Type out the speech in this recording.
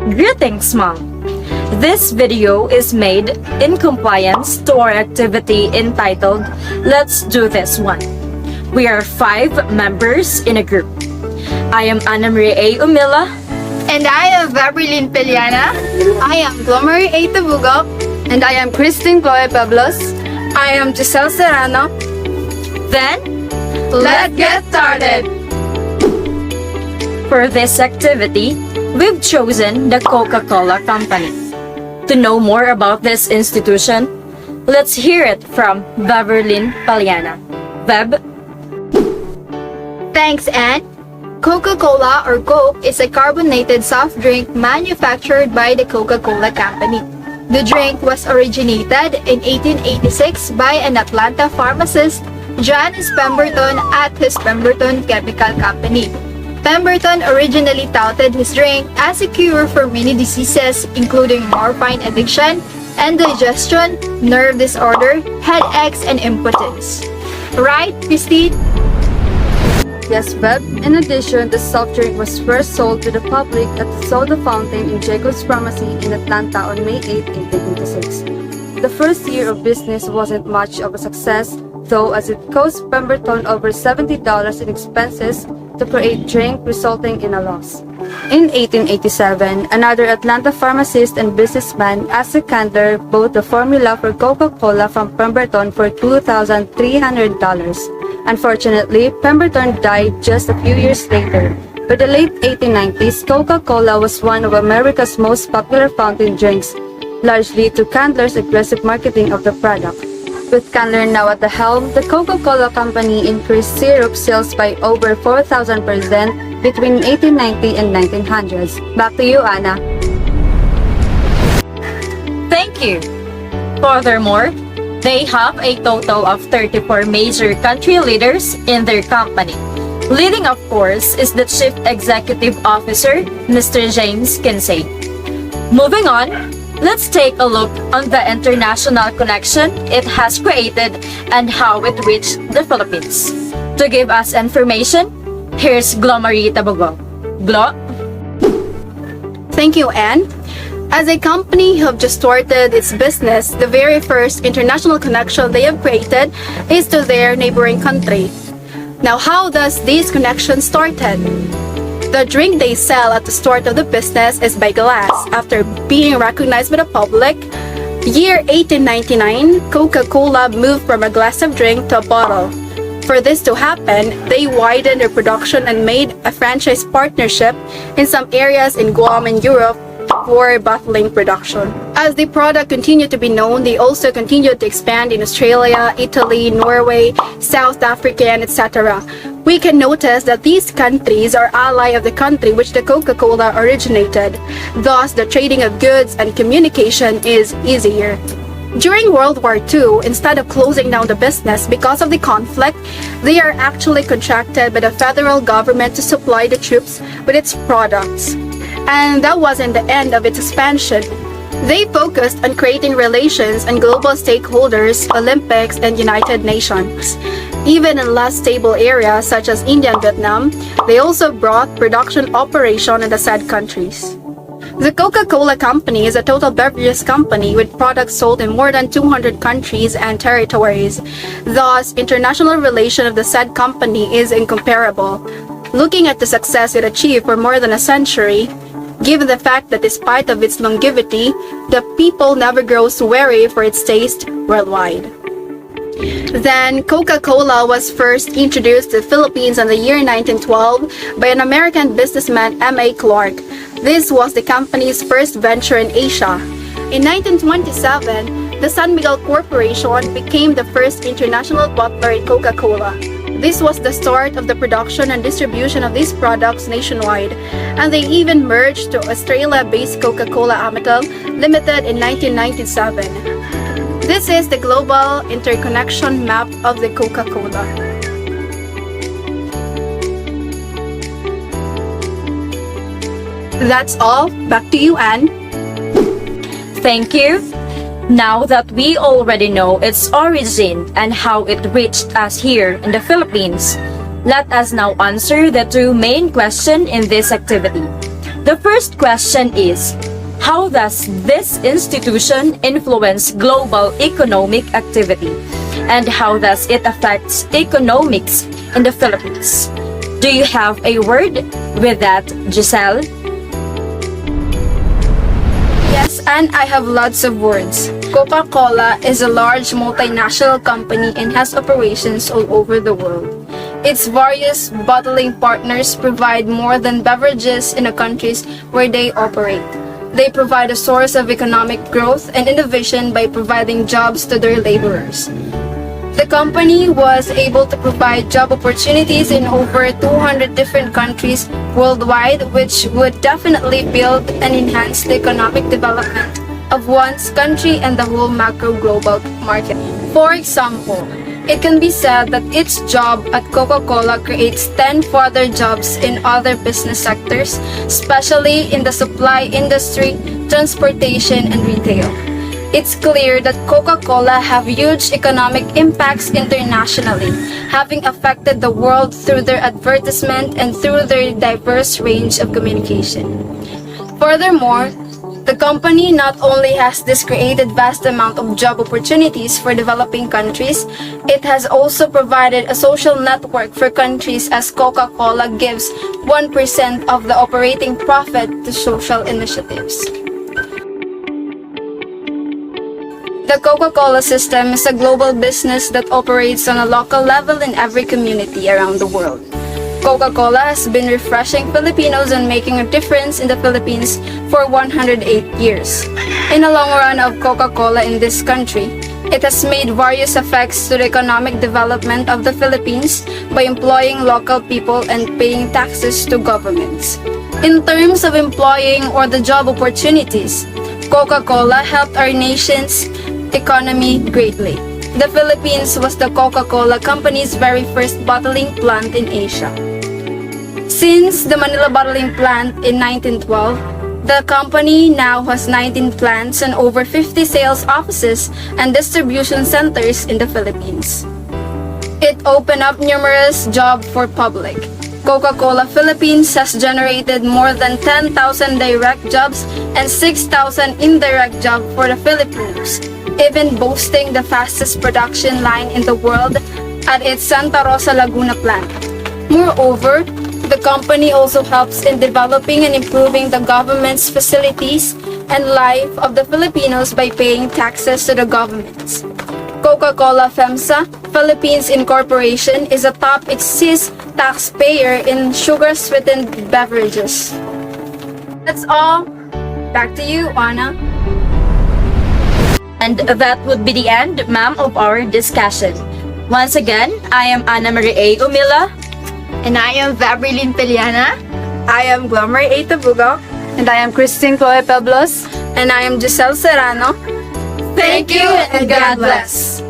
Greetings, Mom! This video is made in compliance to our activity entitled Let's Do This One. We are 5 members in a group. I am Ana Marie A. Umila. And I am Vaberlyn Peliana. I am Glomery A. Tabugo. And I am Christine Chloe Pablos. I am Giselle Serrano. Then, Let's get started! for this activity, we've chosen the Coca-Cola Company. To know more about this institution, let's hear it from Vaberlyn Peliana. Veb? Thanks, Anne. Coca-Cola or Coke is a carbonated soft drink manufactured by the Coca-Cola Company. The drink was originated in 1886 by an Atlanta pharmacist, Johannes Pemberton, at his Pemberton Chemical Company. Pemberton originally touted his drink as a cure for many diseases including morphine addiction, indigestion, nerve disorder, headaches, and impotence. Right, Christine? Yes, Beb. In addition, the soft drink was first sold to the public at the soda fountain in Jacob's Pharmacy in Atlanta on May 8, 1886. The first year of business wasn't much of a success, though, as it cost Pemberton over $70 in expenses to create drink, resulting in a loss. In 1887, another Atlanta pharmacist and businessman asked Candler bought the formula for Coca-Cola from Pemberton for $2,300. Unfortunately, Pemberton died just a few years later. By the late 1890s, Coca-Cola was one of America's most popular fountain drinks, largely to Candler's aggressive marketing of the product. With Candler now at the helm, the Coca-Cola Company increased syrup sales by over 4,000% between 1890 and 1900s. Back to you, Anna. Thank you! Furthermore, they have a total of 34 major country leaders in their company. Leading, of course, is the Chief Executive Officer, Mr. James Kinsey. Moving on, let's take a look on the international connection it has created and how it reached the Philippines. To give us information, here's Glomery Tabugo. Glo? Thank you, Anne. As a company who have just started its business, the very first international connection they have created is to their neighboring country. Now, how does this connection started? The drink they sell at the start of the business is by glass. After being recognized by the public, year 1899, Coca-Cola moved from a glass of drink to a bottle. For this to happen, they widened their production and made a franchise partnership in some areas in Guam and Europe for bottling production. As the product continued to be known, they also continued to expand in Australia, Italy, Norway, South Africa, and etc. We can notice that these countries are ally of the country which the Coca-Cola originated. Thus, the trading of goods and communication is easier. During World War II, instead of closing down the business because of the conflict, they are actually contracted by the federal government to supply the troops with its products. And that wasn't the end of its expansion. They focused on creating relations and global stakeholders, Olympics, and United Nations. Even in less stable areas such as India and Vietnam, they also brought production operation in the said countries. The Coca-Cola Company is a total beverages company with products sold in more than 200 countries and territories. Thus, international relation of the said company is incomparable. Looking at the success it achieved for more than a century, given the fact that despite of its longevity, the people never grows weary for its taste worldwide. Then, Coca-Cola was first introduced to the Philippines in the year 1912 by an American businessman, M.A. Clark. This was the company's first venture in Asia. In 1927, the San Miguel Corporation became the first international bottler in Coca-Cola. This was the start of the production and distribution of these products nationwide, and they even merged to Australia-based Coca-Cola Amatil Limited in 1997. This is the global interconnection map of the Coca-Cola. That's all. Back to you, Anne. Thank you. Now that we already know its origin and how it reached us here in the Philippines, let us now answer the 2 main questions in this activity. The first question is, how does this institution influence global economic activity? And how does it affect economics in the Philippines? Do you have a word with that, Giselle? Yes, and I have lots of words. Coca-Cola is a large multinational company and has operations all over the world. Its various bottling partners provide more than beverages in the countries where they operate. They provide a source of economic growth and innovation by providing jobs to their laborers. The company was able to provide job opportunities in over 200 different countries worldwide, which would definitely build and enhance the economic development of one's country and the whole macro global market. For example, it can be said that its job at Coca-Cola creates 10 further jobs in other business sectors, especially in the supply industry, transportation, and retail. It's clear that Coca-Cola have huge economic impacts internationally, having affected the world through their advertisement and through their diverse range of communication. Furthermore, the company not only has this created vast amount of job opportunities for developing countries, it has also provided a social network for countries as Coca-Cola gives 1% of the operating profit to social initiatives. The Coca-Cola system is a global business that operates on a local level in every community around the world. Coca-Cola has been refreshing Filipinos and making a difference in the Philippines for 108 years. In the long run of Coca-Cola in this country, it has made various effects to the economic development of the Philippines by employing local people and paying taxes to governments. In terms of employing or the job opportunities, Coca-Cola helped our nation's economy greatly. The Philippines was the Coca-Cola company's very first bottling plant in Asia. Since the Manila bottling plant in 1912, the company now has 19 plants and over 50 sales offices and distribution centers in the Philippines. It opened up numerous jobs for public. Coca-Cola Philippines has generated more than 10,000 direct jobs and 6,000 indirect jobs for the Filipinos, even boasting the fastest production line in the world at its Santa Rosa, Laguna plant. Moreover, the company also helps in developing and improving the government's facilities and life of the Filipinos by paying taxes to the governments. Coca-Cola FEMSA, Philippines Incorporation, is a top excise taxpayer in sugar-sweetened beverages. That's all. Back to you, Anna. And that would be the end, ma'am, of our discussion. Once again, I am Ana Marie A. Umila. And I am Fabrilyn Peliana. I am Glomer A. Tabugo. And I am Christine Chloe Peblos. And I am Giselle Serrano. Thank you and God bless.